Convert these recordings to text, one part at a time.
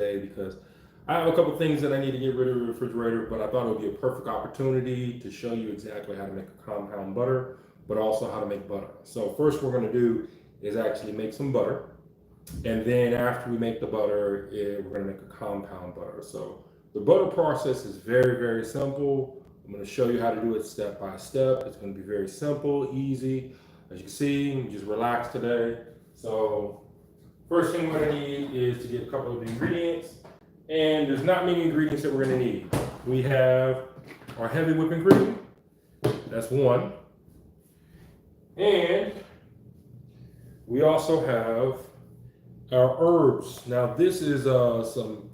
because I have a couple things that I need to get rid of the refrigerator, but I thought it would be a perfect opportunity to show you exactly how to make a compound butter, but also how to make butter. So first we're going to do is actually make some butter. And then after we make the butter, we're going to make a compound butter. So the butter process is very, very simple. I'm going to show you how to do it step by step. It's going to be very simple, easy. As you can see, just relax today. So first thing we're going to need is to get a couple of ingredients. And there's not many ingredients that we're going to need. We have our heavy whipping cream. That's one. And we also have our herbs. Now this is some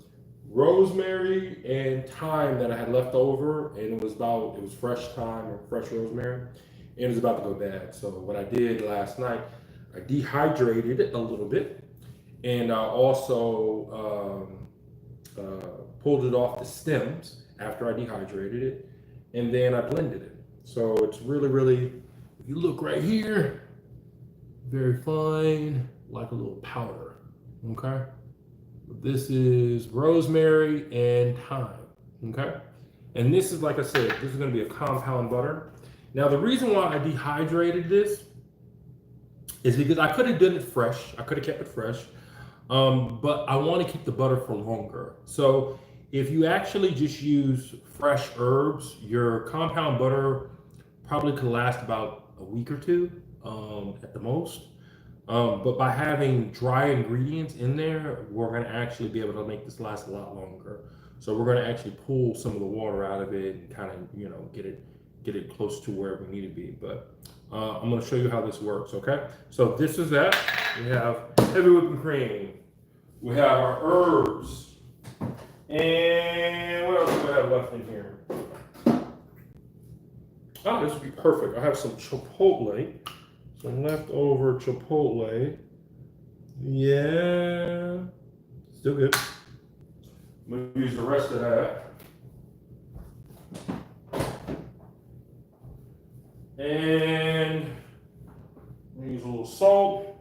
rosemary and thyme that I had left over, and it was fresh thyme or fresh rosemary, and it was about to go bad. So what I did last night, I dehydrated it a little bit, and I also pulled it off the stems after I dehydrated it, and then I blended it. So it's really, really, if you look right here, very fine, like a little powder, okay? This is rosemary and thyme, okay? And this is, like I said, this is gonna be a compound butter. Now, the reason why I dehydrated this is because I could have done it fresh. I could have kept it fresh, but I want to keep the butter for longer. So if you actually just use fresh herbs, your compound butter probably could last about a week or two at the most. But by having dry ingredients in there, we're going to actually be able to make this last a lot longer. So we're going to actually pull some of the water out of it and kind of, get it close to where we need to be. But I'm going to show you how this works, okay? So this is that. We have heavy whipping cream. We have our herbs. And what else do we have left in here? Oh, this would be perfect. I have some chipotle. Some leftover chipotle. Yeah. Still good. I'm going to use the rest of that. And I'm going to use a little salt.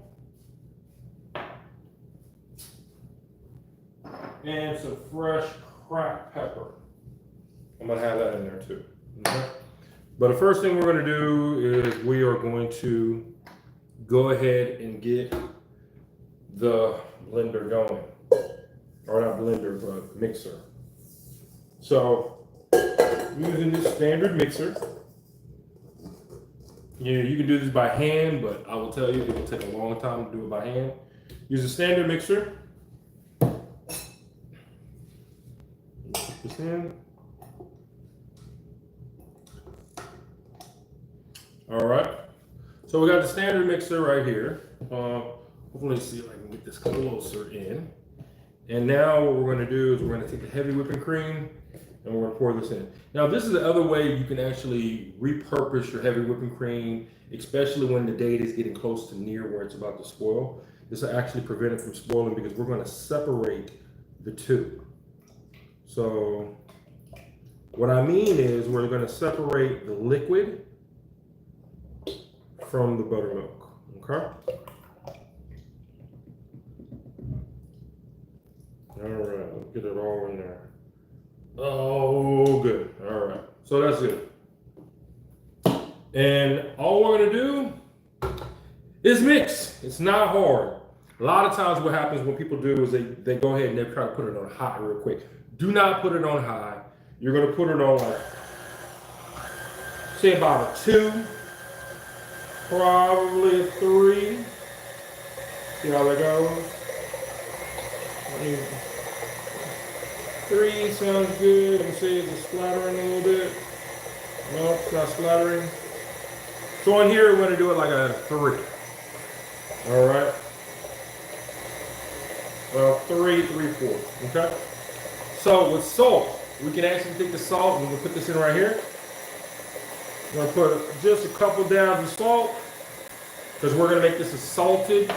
And some fresh cracked pepper. I'm going to have that in there too. Okay? But the first thing we're going to do is we are going to go ahead and get the blender going. Or not blender, but mixer. So, using this standard mixer. Yeah, you can do this by hand, but I will tell you it will take a long time to do it by hand. Use a standard mixer. Put this in. All right. So we got the standard mixer right here. Hopefully see if I can get this closer in. And now what we're going to do is we're going to take the heavy whipping cream and we're going to pour this in. Now this is the other way you can actually repurpose your heavy whipping cream, especially when the date is getting close to near where it's about to spoil. This will actually prevent it from spoiling because we're going to separate the two. So what I mean is we're going to separate the liquid from the buttermilk, okay? All right, get it all in there. Oh, good. All right, so that's it. And all we're gonna do is mix. It's not hard. A lot of times what happens when people do is they go ahead and they try to put it on high real quick. Do not put it on high. You're gonna put it on like, say about a 2, probably a 3. See how that goes? 3 sounds good. Let me see, is it splattering a little bit? No, it's not splattering. So in here, we're going to do it like a 3. All right. Well, 3, 3/4. Okay. So with salt, we can actually take the salt and we'll put this in right here. We're going to put just a couple dabs of salt because we're going to make this a salted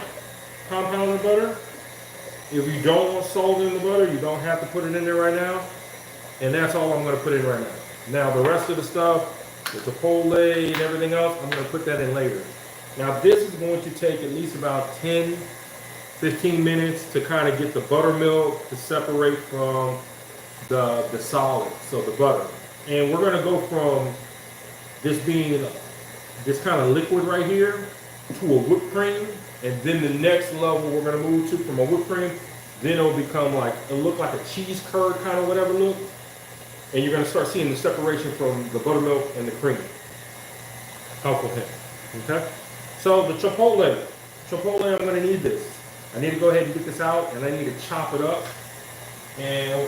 compound butter. If you don't want salt in the butter, you don't have to put it in there right now. And that's all I'm going to put in right now. Now the rest of the stuff, the chipotle and everything else, I'm going to put that in later. Now this is going to take at least about 10 15 minutes to kind of get the buttermilk to separate from the solid, so the butter. And we're gonna go from this being this kind of liquid right here to a whipped cream, and then the next level we're gonna move to from a whipped cream, then it'll become like, it'll look like a cheese curd kind of whatever look, and you're gonna start seeing the separation from the buttermilk and the cream. Helpful hint, okay? So the chipotle, I'm gonna need this. I need to go ahead and get this out, and I need to chop it up and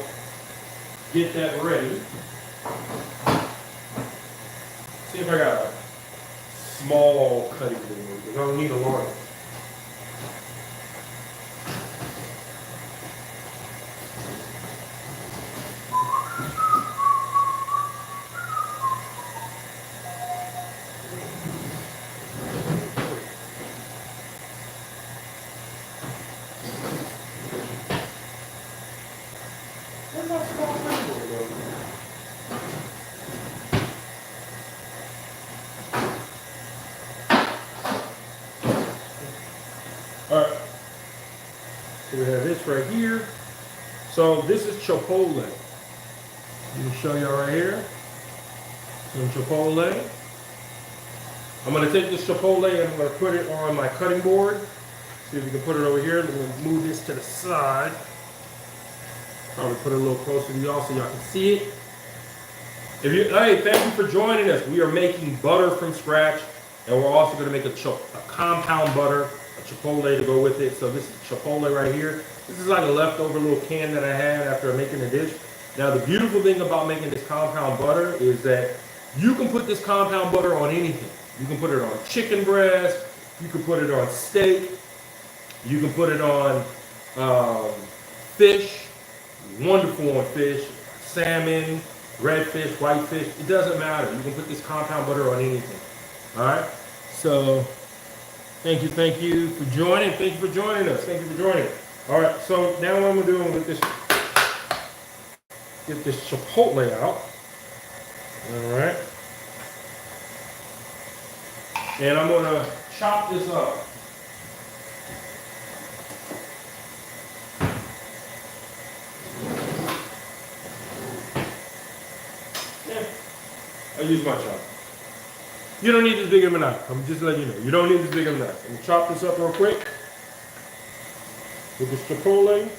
get that ready. See if I got a small cutting board, because I don't need a large. Where's my small cutting board going? Alright, so we have this right here. So this is chipotle. Let me show y'all right here. Some chipotle. I'm going to take this chipotle and I'm going to put it on my cutting board. See if we can put it over here. Then we'll move this to the side. Probably put it a little closer to y'all so y'all can see it. Hey, thank you for joining us. We are making butter from scratch, and we're also going to make a compound butter, a chipotle to go with it. So this is chipotle right here. This is like a leftover little can that I had after making the dish. Now the beautiful thing about making this compound butter is that you can put this compound butter on anything. You can put it on chicken breast, you can put it on steak, you can put it on fish, wonderful on fish, salmon, red fish, white fish, it doesn't matter. You can put this compound butter on anything. All right, so thank you for joining. Thank you for joining us. Thank you for joining. All right, so now what I'm gonna do is get this chipotle out. All right, and I'm gonna chop this up. Yeah, I use my chopper. You don't need this big of a knife. I'm just letting you know. You don't need this big of a knife. I'm gonna chop this up real quick with this chipotle.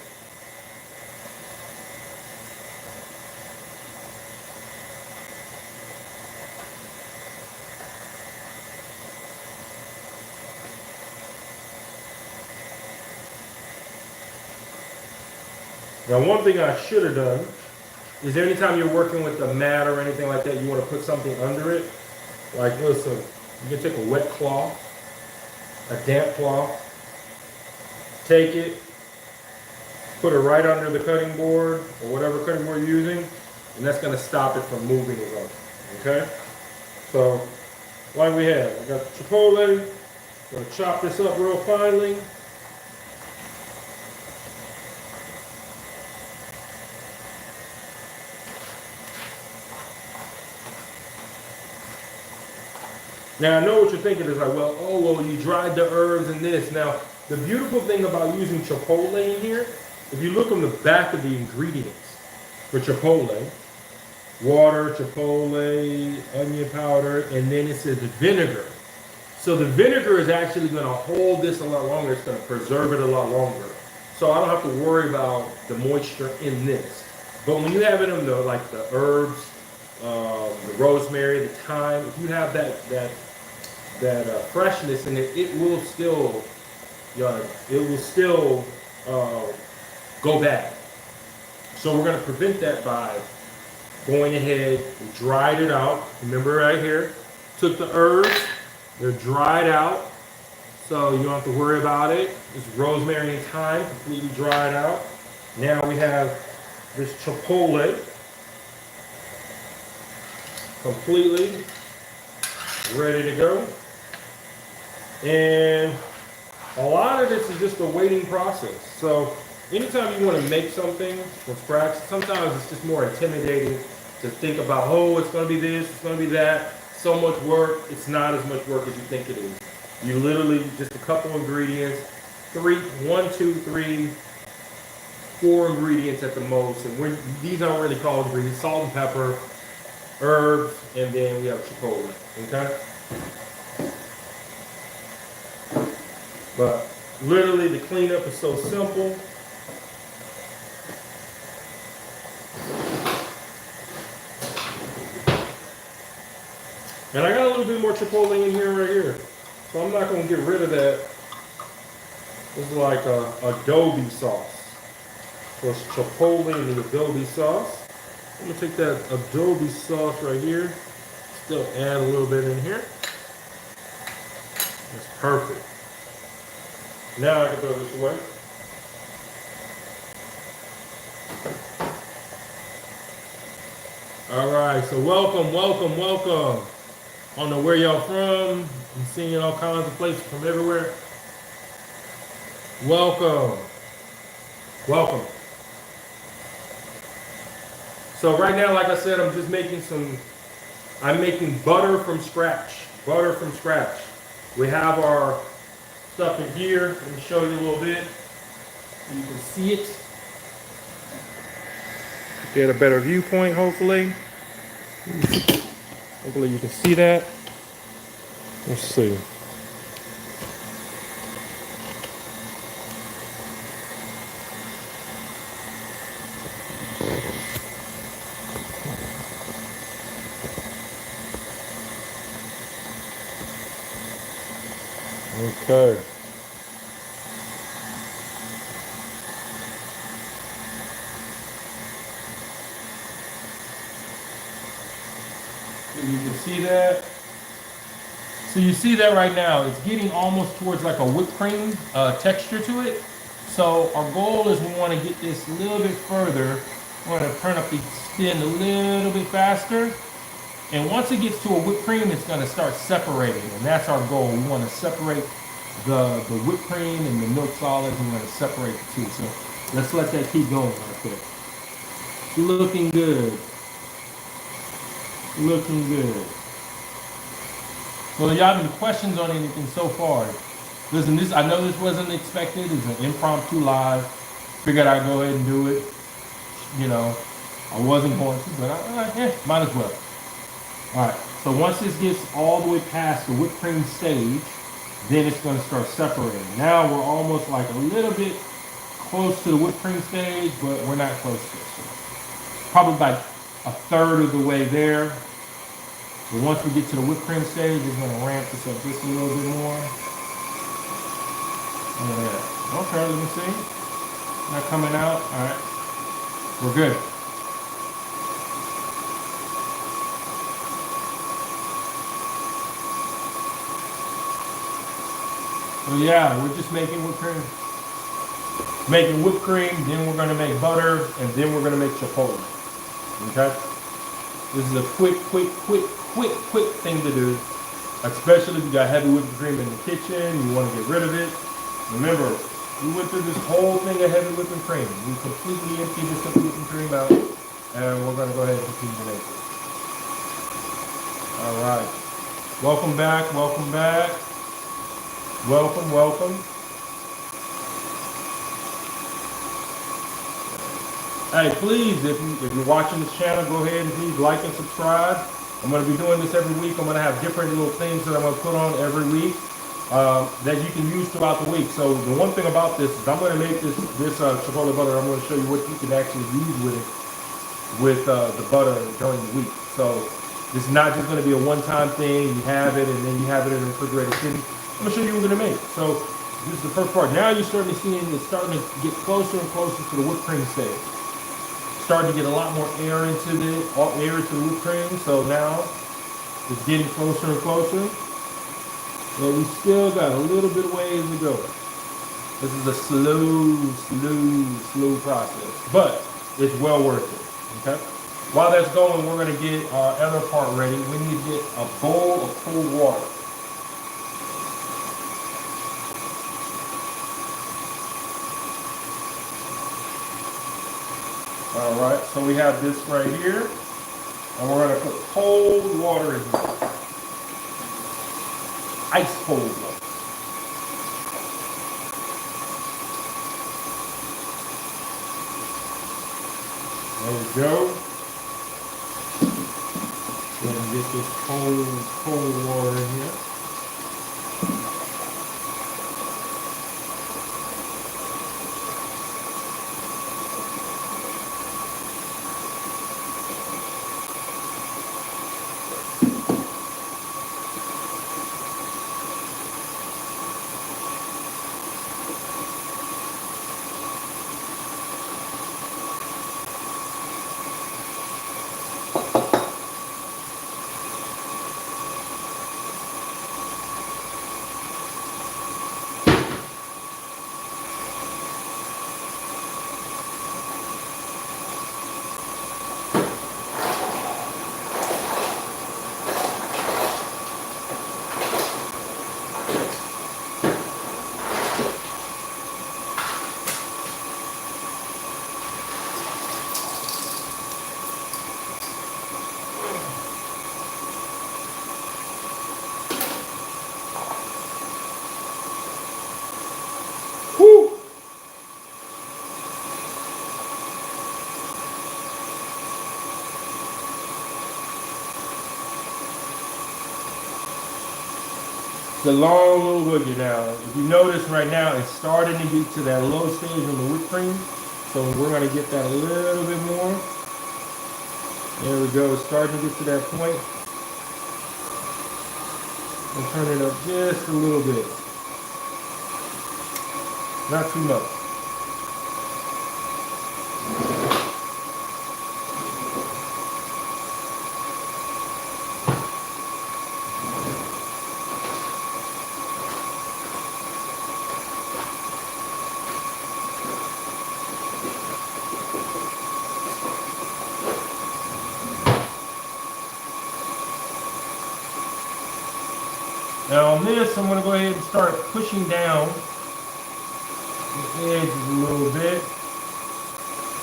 Now, one thing I should have done is anytime you're working with a mat or anything like that, you want to put something under it. Like, listen, you can take a wet cloth, a damp cloth, take it, put it right under the cutting board or whatever cutting board you're using, and that's going to stop it from moving around. Okay? So, like we have, I got chipotle. I'm going to chop this up real finely. Now, I know what you're thinking is like, well, you dried the herbs and this. Now, the beautiful thing about using chipotle in here, if you look on the back of the ingredients for chipotle, water, chipotle, onion powder, and then it says vinegar. So the vinegar is actually going to hold this a lot longer. It's going to preserve it a lot longer. So I don't have to worry about the moisture in this. But when you have it in the, like the herbs, the rosemary, the thyme, if you have that freshness in it, it will still go bad. So we're going to prevent that by going ahead and dried it out. Remember right here, took the herbs, they're dried out, so you don't have to worry about it. It's rosemary and thyme, completely dried out. Now we have this chipotle, completely ready to go. And a lot of this is just a waiting process. So anytime you want to make something from scratch, sometimes it's just more intimidating to think about, oh, it's going to be this, it's going to be that, so much work. It's not as much work as you think it is. You literally, just a couple ingredients, one, two, three, four ingredients at the most. And these aren't really called ingredients: salt and pepper, herbs, and then we have chipotle. Okay. But literally, the cleanup is so simple. And I got a little bit more chipotle in here right here. So I'm not going to get rid of that. This is like a adobe sauce. So it's chipotle and the adobe sauce. I'm going to take that adobe sauce right here. Still add a little bit in here. That's perfect. Now I can throw this away. All right, so welcome, welcome, welcome. I don't know where y'all from. I'm seeing all kinds of places from everywhere. Welcome. Welcome. So right now, like I said, I'm making butter from scratch. Butter from scratch. We have our stuff in here. Let me show you a little bit so you can see it. Get a better viewpoint, hopefully. Hopefully you can see that. Let's see. Okay. You can see that. So you see that right now. It's getting almost towards like a whipped cream texture to it. So our goal is we want to get this a little bit further. We want to turn up the spin a little bit faster. And once it gets to a whipped cream, it's going to start separating. And that's our goal. We want to separate the whipped cream and the milk solids. We want to separate the two. So let's let that keep going right there. It's looking good. Looking good. So y'all have any questions on anything so far? Listen, I know this wasn't expected. It's an impromptu live. Figured I'd go ahead and do it. You know, I wasn't going to, but might as well. All right. So once this gets all the way past the whipped cream stage, then it's going to start separating. Now we're almost like a little bit close to the whipped cream stage, but we're not close to it. So probably like a third of the way there. But once we get to the whipped cream stage, it's going to ramp this up just a little bit more. Look at that. Okay, let me see. Not coming out. All right. We're good. So yeah, we're just making whipped cream. Making whipped cream, then we're going to make butter, and then we're going to make chipotle. Okay? This is a quick thing to do. Especially if you got heavy whipped cream in the kitchen, you want to get rid of it. Remember, we went through this whole thing of heavy whipping cream. We completely emptied this heavy whipping cream out, and we're going to go ahead and continue to make it. All right. Welcome back. Welcome back. Welcome, welcome. Hey, please, if you're watching this channel, go ahead and please like and subscribe. I'm going to be doing this every week. I'm going to have different little things that I'm going to put on every week that you can use throughout the week. So the one thing about this is I'm going to make this chipotle butter. I'm going to show you what you can actually use with it, with the butter during the week. So this is not just going to be a one-time thing. You have it and then you have it in the refrigerator sitting. I'm going to show you what we're going to make. So this is the first part. Now you're starting to see it's starting to get closer and closer to the whipped cream stage. Starting to get a lot more air into the whipped cream. So now it's getting closer and closer. But we still got a little bit of ways to go. This is a slow process. But it's well worth it. Okay? While that's going, we're going to get our other part ready. We need to get a bowl of cold water. All right, so we have this right here, and we're going to put cold water in here. Ice cold water. There we go. Go ahead and get this cold water in here. Woo! It's a long little wiggy now. If you notice right now, it's starting to get to that low stage of the whipped cream. So we're going to get that a little bit more. There we go. It's starting to get to that point. And turn it up just a little bit. Not too much. Now on this, I'm going to go ahead and start pushing down the edges a little bit,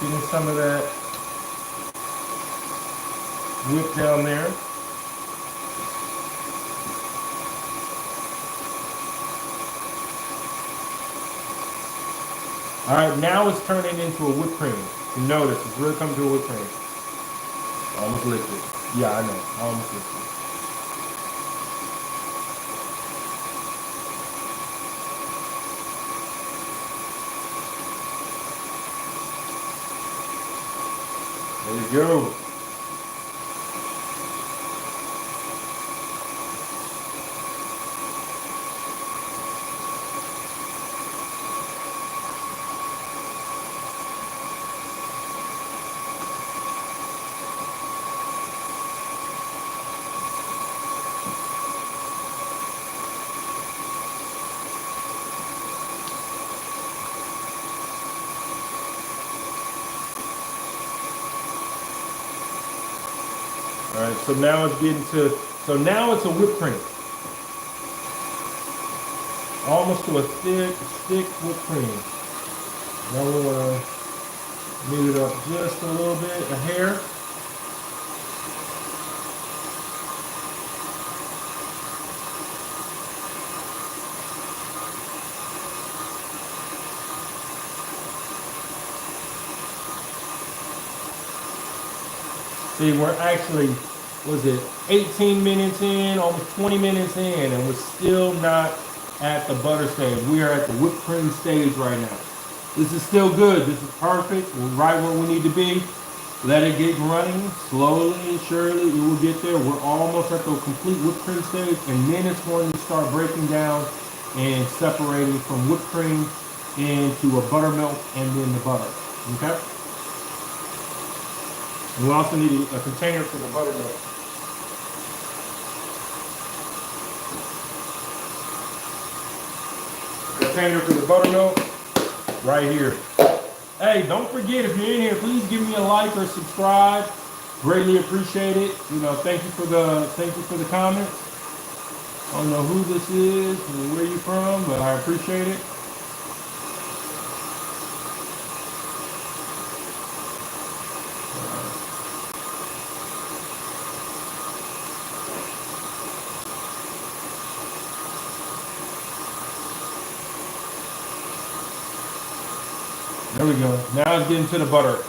getting some of that whip down there. All right, now it's turning into a whipped cream. You notice it's really coming to a whipped cream. Almost liquid. Yeah, I know. Almost liquid. There you go. All right, so now it's getting to, so now it's a whipped cream. Almost to a thick whipped cream. Now we're going to knead it up just a little bit, a hair. See, we're actually, was it 18 minutes in, almost 20 minutes in, and we're still not at the butter stage. We are at the whipped cream stage right now. This is still good. This is perfect. We're right where we need to be. Let it get running. Slowly and surely, it will get there. We're almost at the complete whipped cream stage, and then it's going to start breaking down and separating from whipped cream into a buttermilk and then the butter. Okay? We also need a container for the buttermilk. Container for the buttermilk, right here. Hey, don't forget, if you're in here, please give me a like or subscribe. Greatly appreciate it. You know, thank you for the comments. I don't know who this is or where you're from, but I appreciate it. There we go. Now it's getting to the butter.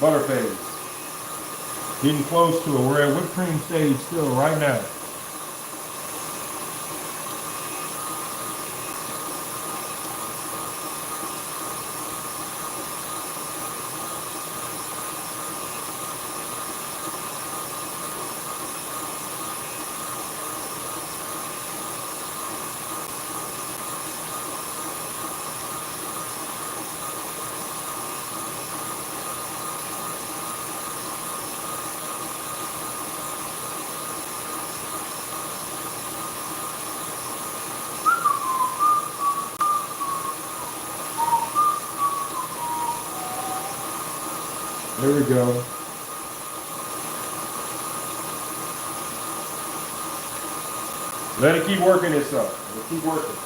Butter phase. Getting close to it. We're at whipped cream stage still right now. There we go. Let it keep working itself. Let it keep working.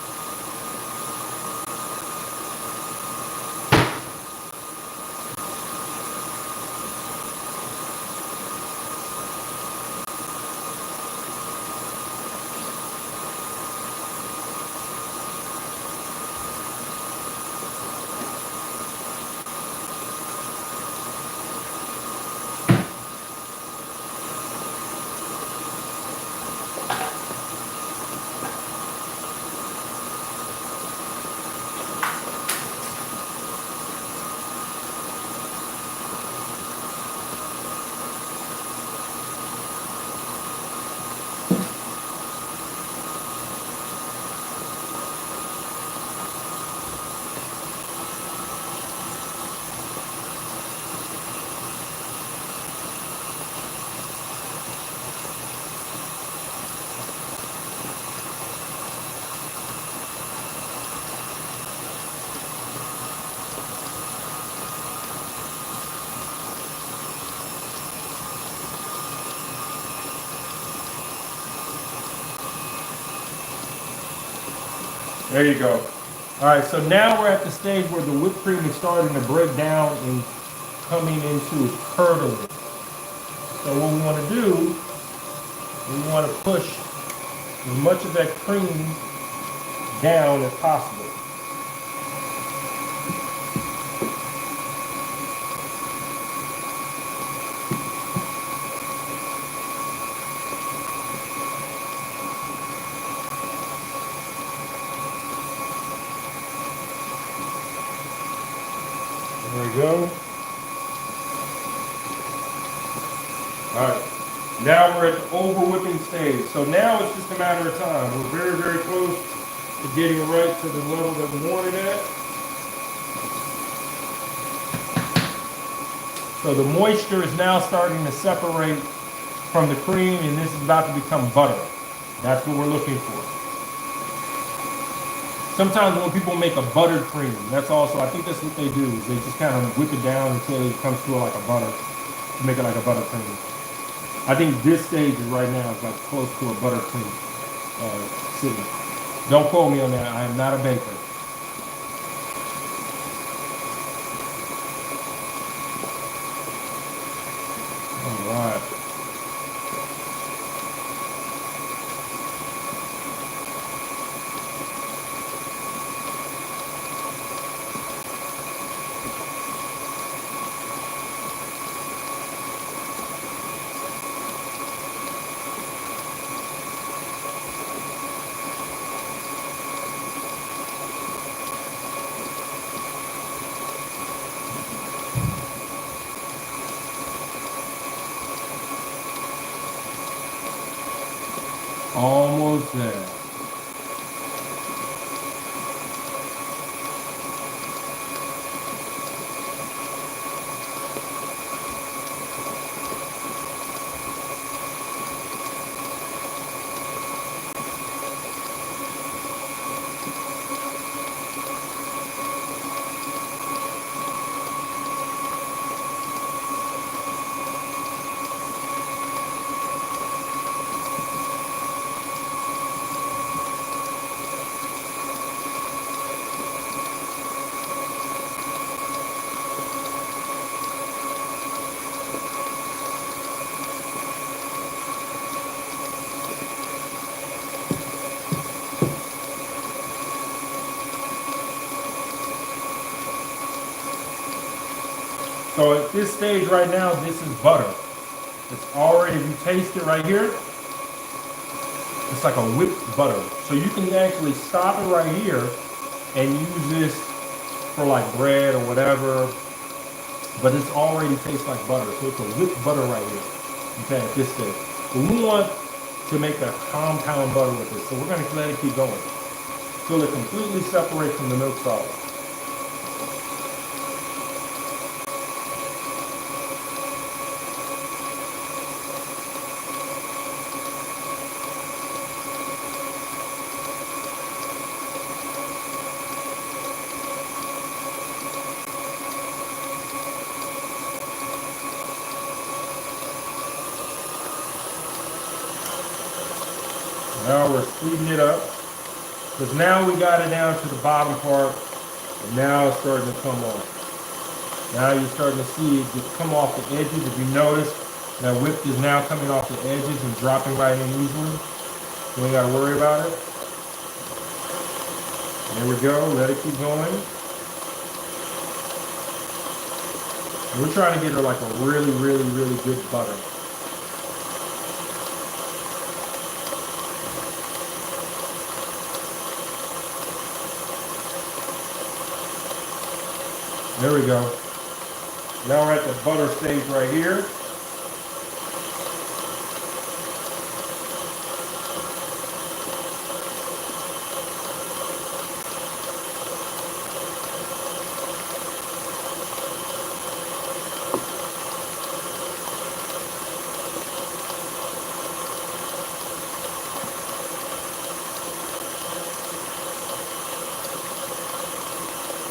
There you go. All right, so now we're at the stage where the whipped cream is starting to break down and coming into its curdling. So what we want to do, we want to push as much of that cream down as possible. There we go. All right. Now we're at the over whipping stage. So now it's just a matter of time. We're very, very close to getting right to the level that we want it at. So the moisture is now starting to separate from the cream, and this is about to become butter. That's what we're looking for. Sometimes when people make a buttered cream, that's also, I think that's what they do, is they just kind of whip it down until it comes to like a butter, to make it like a butter cream. I think this stage is right now is like close to a butter cream sitting. Don't quote me on that, I am not a baker. All right. Almost there. at this stage right now, this is butter. It's already, if you taste it right here, it's like a whipped butter. So you can actually stop it right here and use this for like bread or whatever, but it's already tastes like butter. So it's a whipped butter right here, okay, at this stage. But we want to make a compound butter with this, so we're gonna let it keep going till it completely separates from the milk solid. Now we're speeding it up, because now we got it down to the bottom part, and now it's starting to come off. Now you're starting to see it just come off the edges. If you notice, that whip is now coming off the edges and dropping right in easily. You ain't got to worry about it. There we go. Let it keep going. We're trying to get her like a really, really, really good butter. There we go. Now we're at the butter stage right here.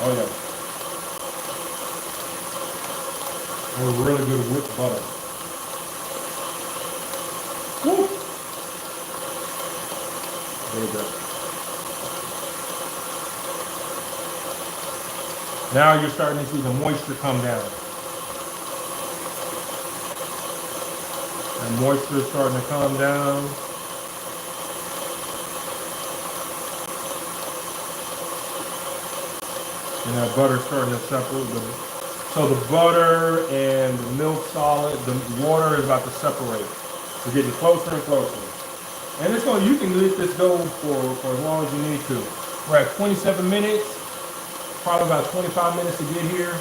Oh yeah. A really good whipped butter. Woo! There you go. Now you're starting to see the moisture come down. And moisture is starting to come down. And that butter's starting to separate. So the butter and the milk solid, the water is about to separate. We're getting closer and closer. And it's going, you can let this go for as long as you need to. We're at 27 minutes, probably about 25 minutes to get here.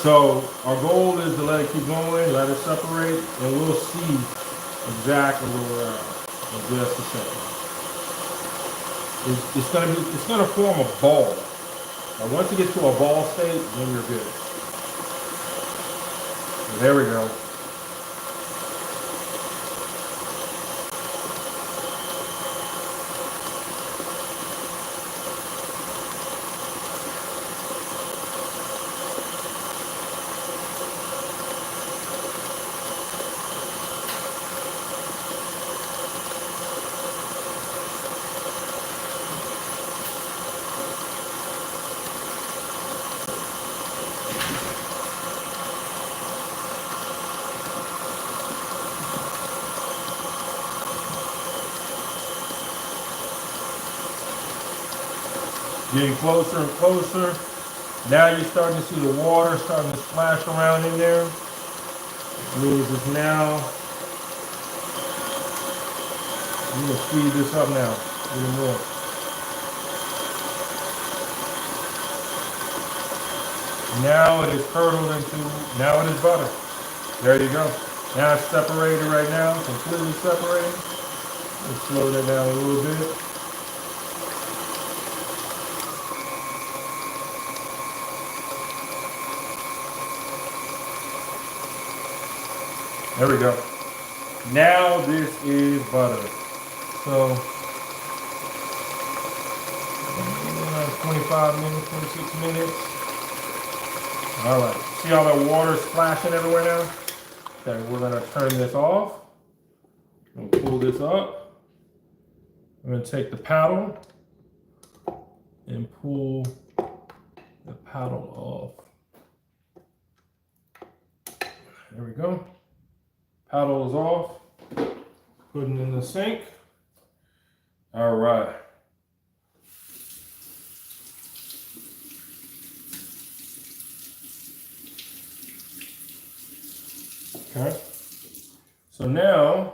So our goal is to let it keep going, let it separate, and we'll see exactly where we're at in just a second. It's gonna form a ball. Now once it gets to a ball state, then you're good. There we go. Getting closer and closer. Now you're starting to see the water starting to splash around in there. It means it's now, I'm gonna speed this up now, even more. Now it is curdled into, now it is butter. There you go. Now it's separated right now, completely separated. Let's slow that down a little bit. There we go. Now this is butter. So 25 minutes, 26 minutes. All right. See all that water splashing everywhere now? Okay, we're gonna turn this off. I'm gonna pull this up. I'm gonna take the paddle and pull the paddle off. There we go. Paddle is off. Putting in the sink. All right. Okay. So now,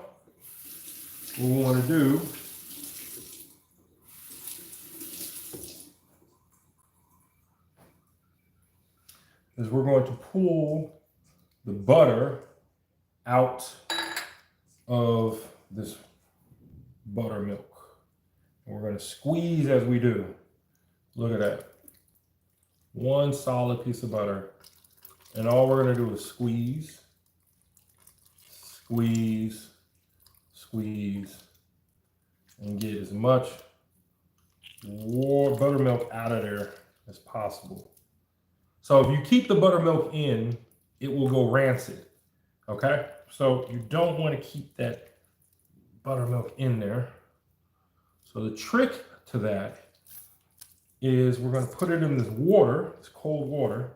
what we want to do is we're going to pull the butter out of this buttermilk. And we're going to squeeze as we do. Look at that. One solid piece of butter. And all we're going to do is squeeze, squeeze, squeeze, and get as much buttermilk out of there as possible. So if you keep the buttermilk in, it will go rancid, okay? So you don't want to keep that buttermilk in there. So the trick to that is we're going to put it in this water, this cold water,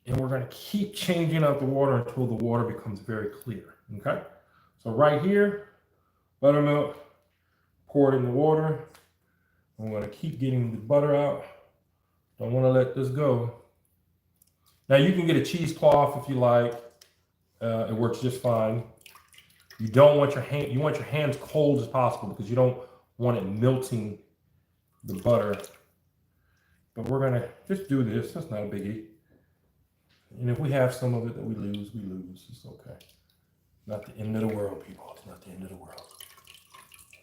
and we're going to keep changing out the water until the water becomes very clear, okay? So right here, buttermilk, pour it in the water. I'm going to keep getting the butter out. Don't want to let this go. Now you can get a cheesecloth if you like. It works just fine. You don't want your hand, you want your hands cold as possible because you don't want it melting the butter. But we're gonna just do this. That's not a biggie. And if we have some of it that we lose, we lose. It's okay. Not the end of the world, people. It's not the end of the world.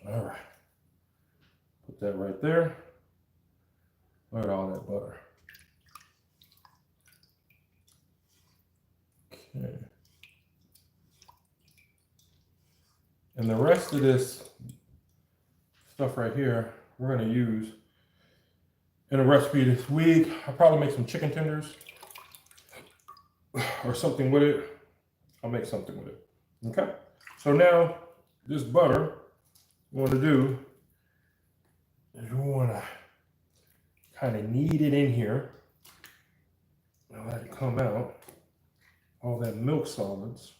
All right. Put that right there. Look at all that butter. Okay. And the rest of this stuff right here, we're going to use in a recipe this week. I'll probably make some chicken tenders or something with it. I'll make something with it. Okay. So now this butter, what we want to do is we want to kind of knead it in here. Now let it come out. All that milk solids.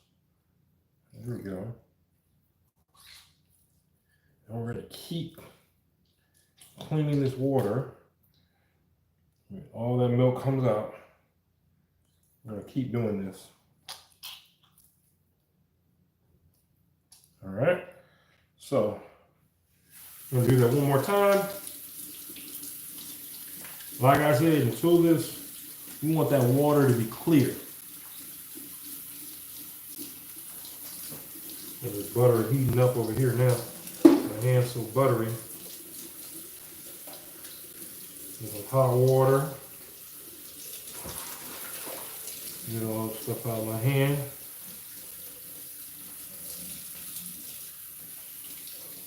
There we go. And we're going to keep cleaning this water. All that milk comes out. I'm going to keep doing this. All right. So, I'm going to do that one more time. Like I said, until this, we want that water to be clear. And this butter is heating up over here now. My hand's so buttery. There's some hot water. Get all the stuff out of my hand.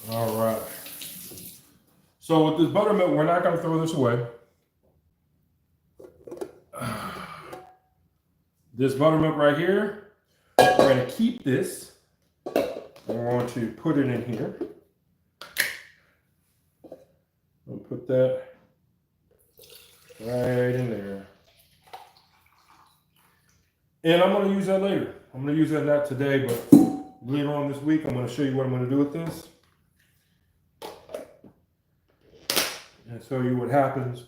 All right. So with this buttermilk, we're not going to throw this away. This buttermilk right here, we're going to keep this. We're going to put it in here. I'll put that right in there. And I'm going to use that later. I'm going to use that not today, but later on this week, I'm going to show you what I'm going to do with this. And show you what happens.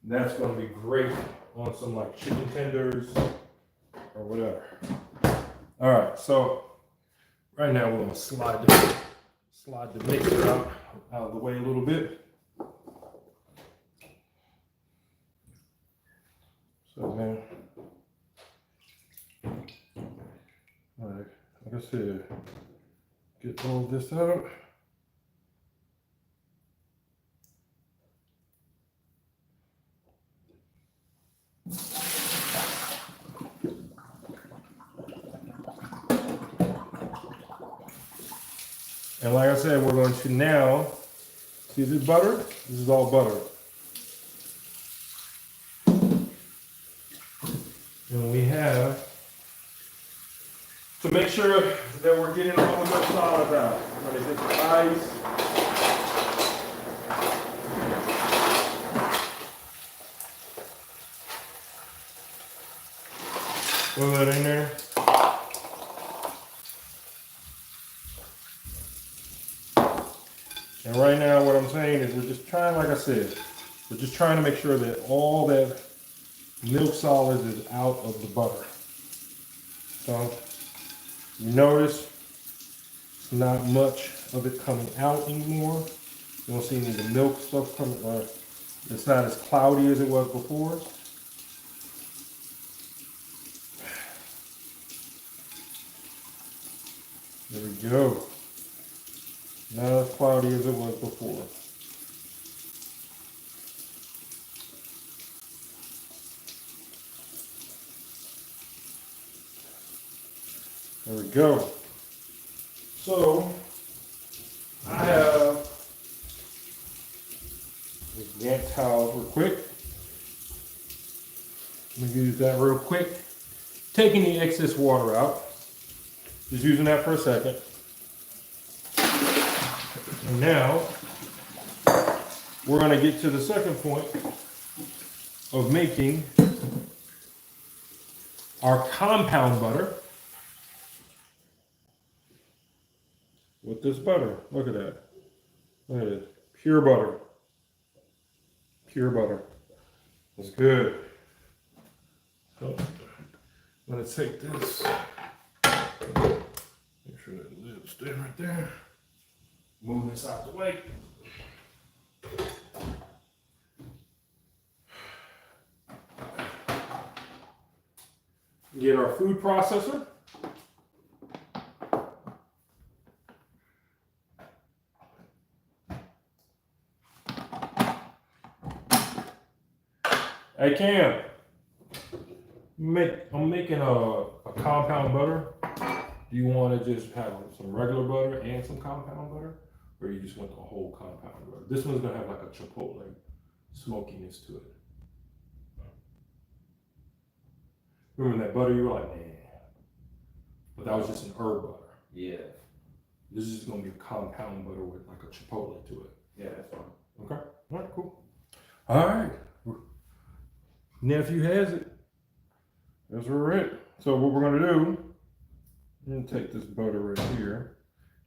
That's going to be great on some like chicken tenders or whatever. All right, so right now we're going to slide the mixer out of the way a little bit. So man, all right, like I said, get all this out. And like I said, we're going to now, see this butter? This is all butter. And we have, to make sure that we're getting all the milk solids out, we're going to get the ice. Throw that in there. And right now what I'm saying is we're just trying, like I said, we're just trying to make sure that all that milk solids is out of the butter. So You notice it's not much of it coming out anymore. You don't see any of the milk stuff coming. It's not as cloudy as it was before. There we go. Not as cloudy as it was before. There we go. So, I have this damp towel real quick. I'm gonna use that real quick. Taking the excess water out. Just using that for a second. And now, we're gonna get to the second point of making our compound butter with this butter. Look at that. Look at it. Pure butter. Pure butter. That's good. So, I'm gonna take this. Make sure that lid stays right there. Move this out the way. Get our food processor. Hey Cam, I'm making a compound butter. Do you want to just have some regular butter and some compound butter? Or you just want the whole compound butter? This one's gonna have like a chipotle smokiness to it. Remember that butter you were like, man. But that was just an herb butter. Yeah. This is gonna be a compound butter with like a chipotle to it. Yeah, that's fine. Okay. All right, cool. All right. Nephew has it. That's where we're at. So what we're gonna do, I'm gonna take this butter right here.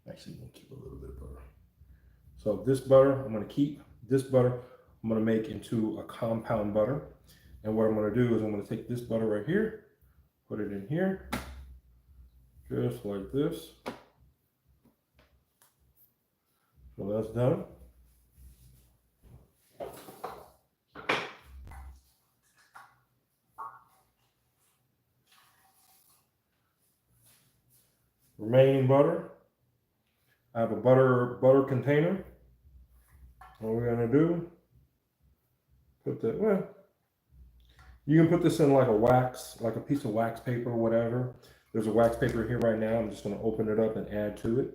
Actually, I'm gonna keep a little bit of butter. So this butter, I'm gonna keep. This butter, I'm gonna make into a compound butter. And what I'm gonna do is I'm gonna take this butter right here, put it in here, just like this. So that's done. Remaining butter. I have a butter container. What we're gonna do, put that, well, you can put this in like a wax, like a piece of wax paper or whatever. There's a wax paper here right now. I'm just gonna open it up and add to it.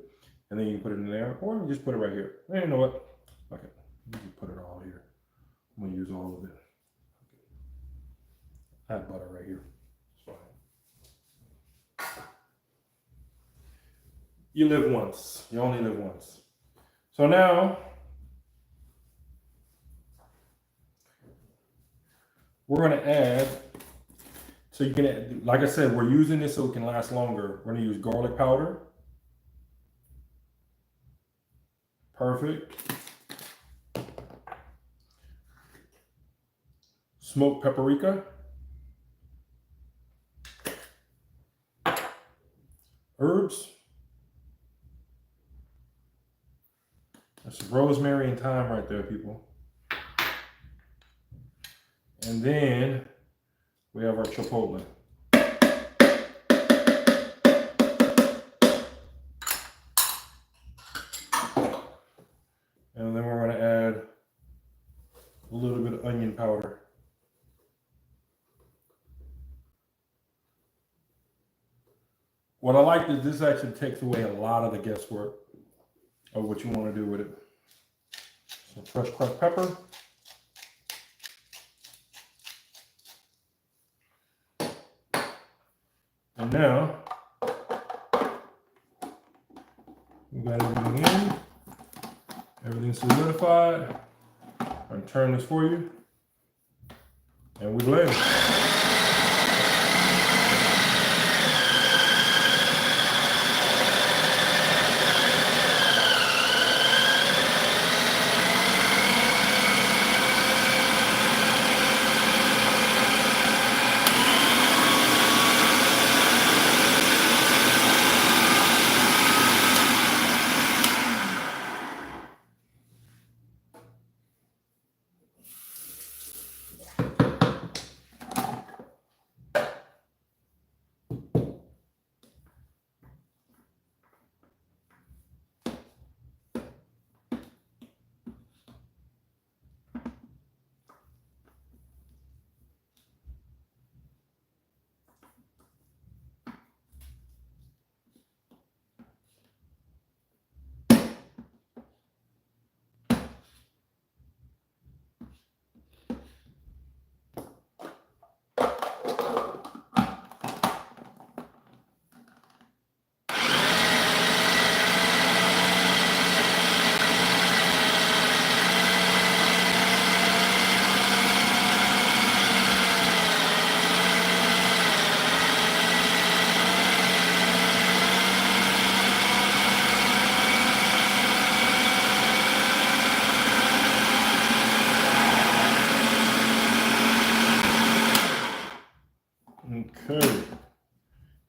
And then you can put it in there, or you just put it right here. Hey, you know what? Okay, you can put it all here. I'm gonna use all of it. I have butter right here. It's fine. You live once. You only live once. So now, we're gonna add, so you can add, like I said, we're using this so it can last longer. We're gonna use garlic powder. Perfect. Smoked paprika. Herbs. That's some rosemary and thyme right there, people. And then we have our chipotle. And then we're going to add a little bit of onion powder. What I like is this actually takes away a lot of the guesswork of what you want to do with it. Some fresh cracked pepper. And now, we got everything in. Everything's solidified. I'm going to turn this for you. And we blend.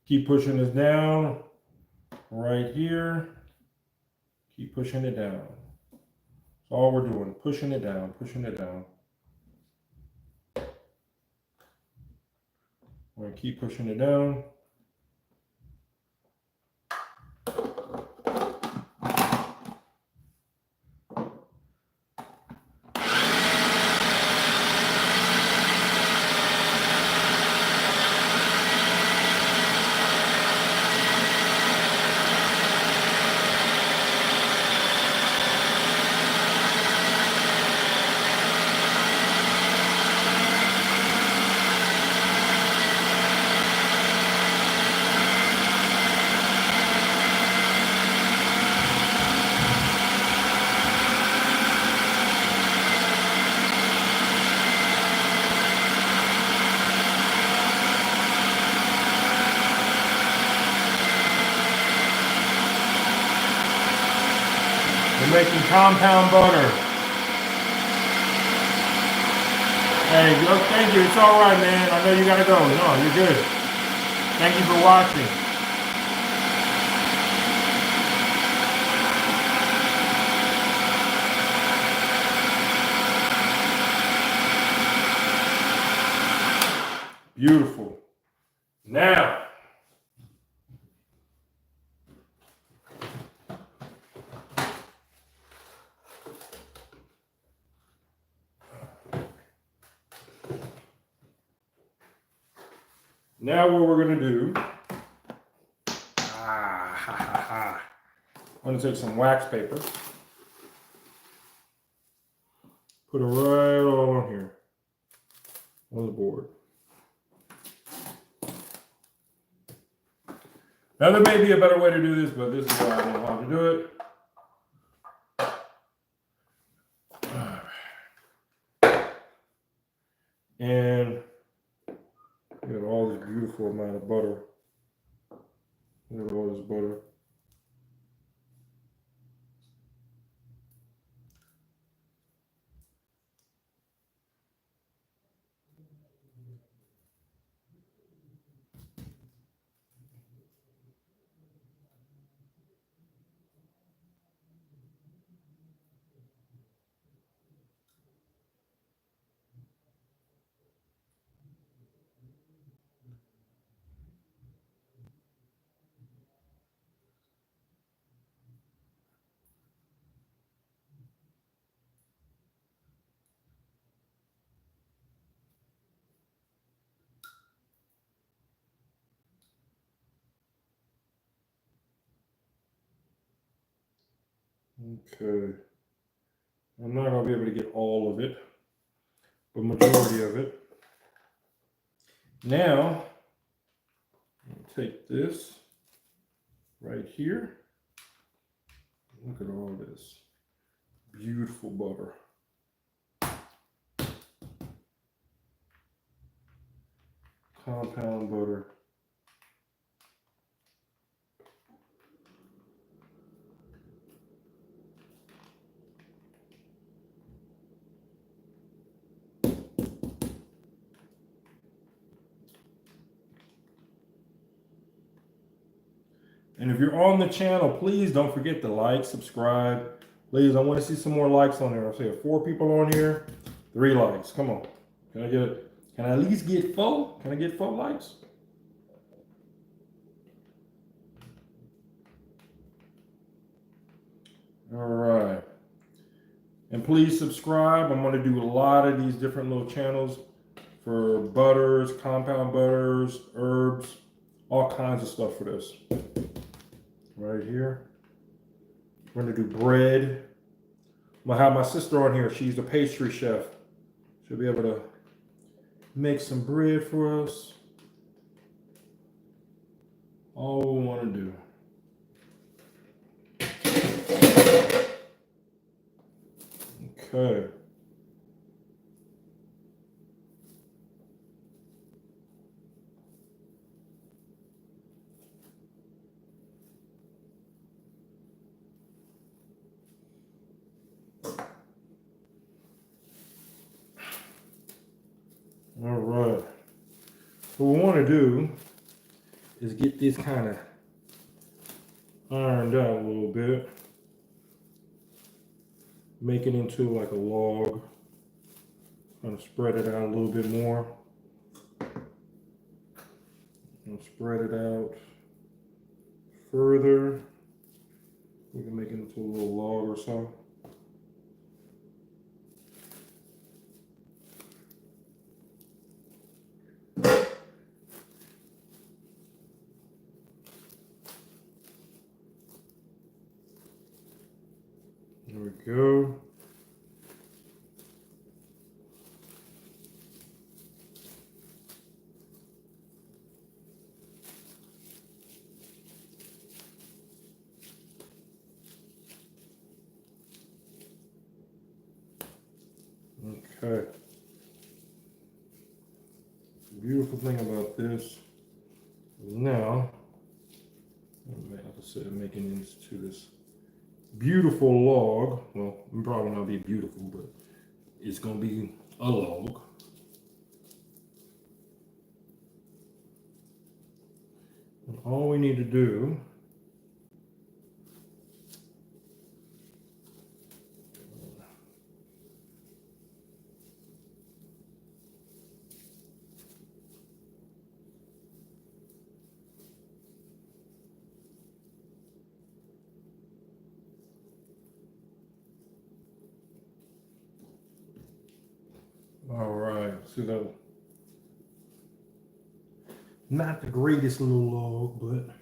Keep pushing this down right here. Keep pushing it down. That's all we're doing, pushing it down, pushing it down. We're gonna keep pushing it down. We're making compound butter. Hey, look, thank you. It's all right, man. I know you gotta go. No, you're good. Thank you for watching. Beautiful. Now, what we're gonna do, I'm gonna take some wax paper, put it right on here, on the board. Now there may be a better way to do this, but this is how I know how to do it. And look at all this beautiful amount of butter. Look at all this butter. Okay. I'm not gonna be able to get all of it, but majority of it. Now, take this right here. Look at all this beautiful butter. Compound butter. And if you're on the channel, please don't forget to like, subscribe. Please, I want to see some more likes on there. I see 4 people on here, 3 likes. Come on. Can I get it? Can I at least get 4? Can I get 4 likes? All right. And please subscribe. I'm going to do a lot of these different little channels for butters, compound butters, herbs, all kinds of stuff for this. Right here. We're going to do bread. I'm going to have my sister on here. She's a pastry chef. She'll be able to make some bread for us. All we want to do. Okay. All right. What we want to do is get this kind of ironed out a little bit. Make it into like a log. Kind of spread it out a little bit more. And spread it out further. We can make it into a little log or so. There we go. Okay. The beautiful thing about this now, like I said, making it into this beautiful log. Well, it probably not be beautiful, but it's gonna be a log. And all we need to do all right, see that? Not the greatest little log, but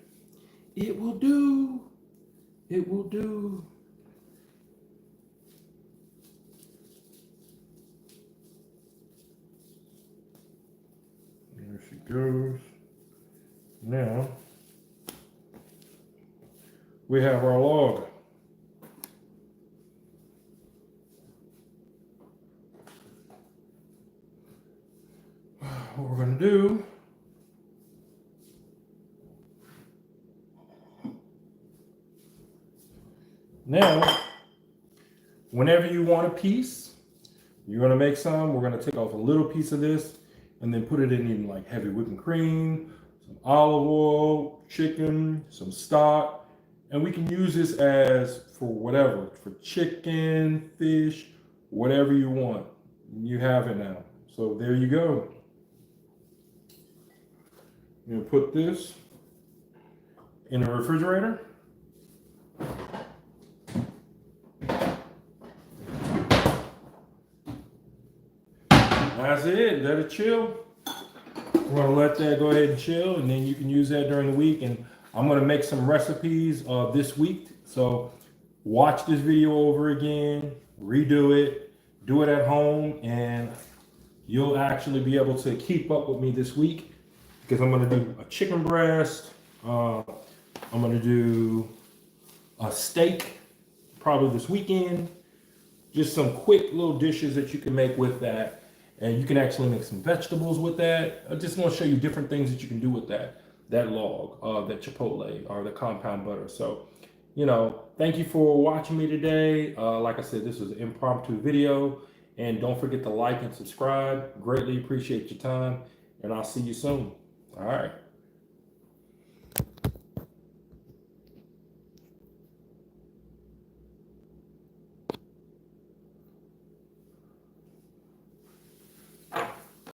it will do. It will do. There she goes. Now, we have our log. What we're gonna do, now, whenever you want a piece, you're gonna make some. We're gonna take off a little piece of this and then put it in like heavy whipping cream, some olive oil, chicken, some stock, and we can use this as for whatever, for chicken, fish, whatever you want. You have it now. So there you go. I'm gonna put this in the refrigerator. That's it, let it chill. We're gonna let that go ahead and chill, and then you can use that during the week. And I'm gonna make some recipes this week. So watch this video over again, redo it, do it at home, and you'll actually be able to keep up with me this week. Because I'm gonna do a chicken breast, I'm gonna do a steak probably this weekend. Just some quick little dishes that you can make with that. And you can actually make some vegetables with that. I just want to show you different things that you can do with that log, that chipotle or the compound butter. So, thank you for watching me today. Like I said, this was an impromptu video. And don't forget to like and subscribe. Greatly appreciate your time. And I'll see you soon. All right.